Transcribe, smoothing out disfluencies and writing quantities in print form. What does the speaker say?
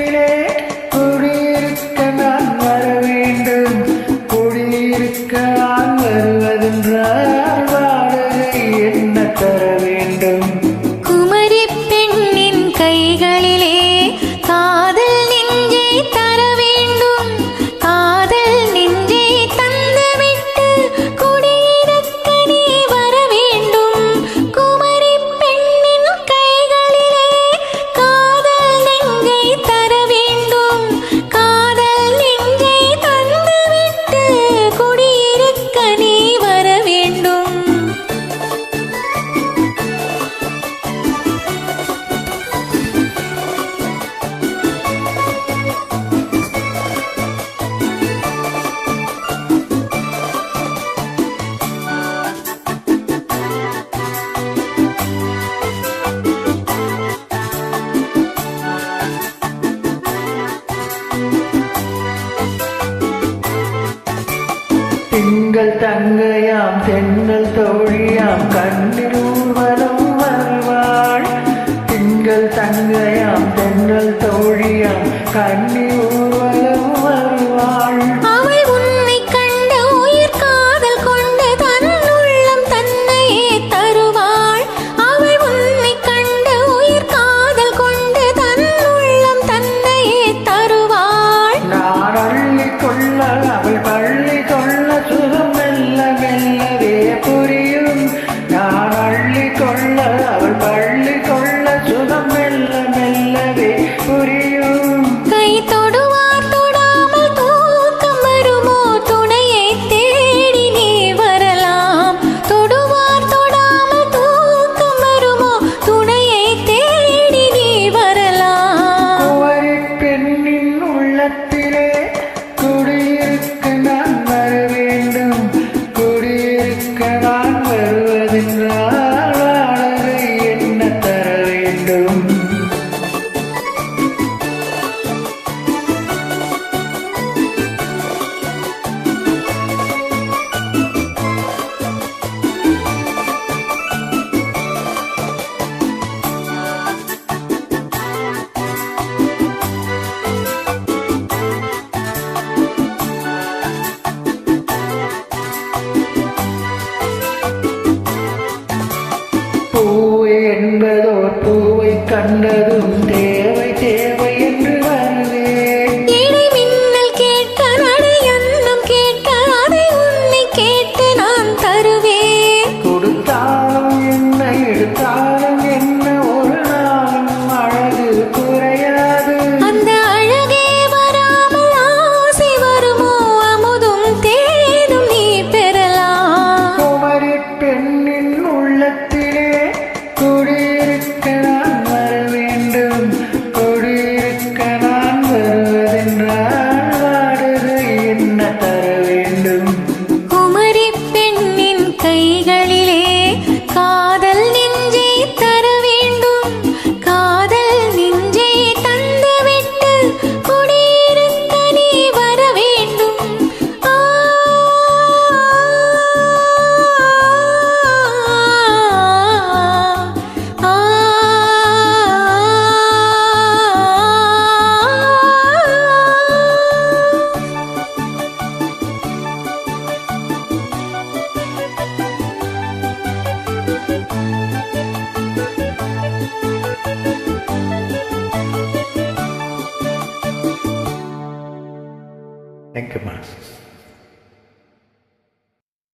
வீட்டிலே குடியிருக்க நான் வர வேண்டும். குடியிருக்க நான் வருவதென்றால் வாடகை என்ன தர வேண்டும்? குமரி பெண்ணின் கைகளிலே காதல் நெஞ்சை தர வேண்டும். காதல் நெஞ்சை தந்துவிட்டு குடியிருக்க நீ வர வேண்டும். குமரி பெண்ணின் கைகளிலே காதல் நெஞ்சை தர வேண்டும். காதல் நெஞ்சை தந்துவிட்டு குடியிருக்க நீ வர வேண்டும். திங்கள் தங்கையாம் தென்னல் தோழியாம் கண்ணீர் ஊர்வலம் வருவாள். திங்கள் தங்கையாம் தென்னல் தோழியாம் கண்ணீர்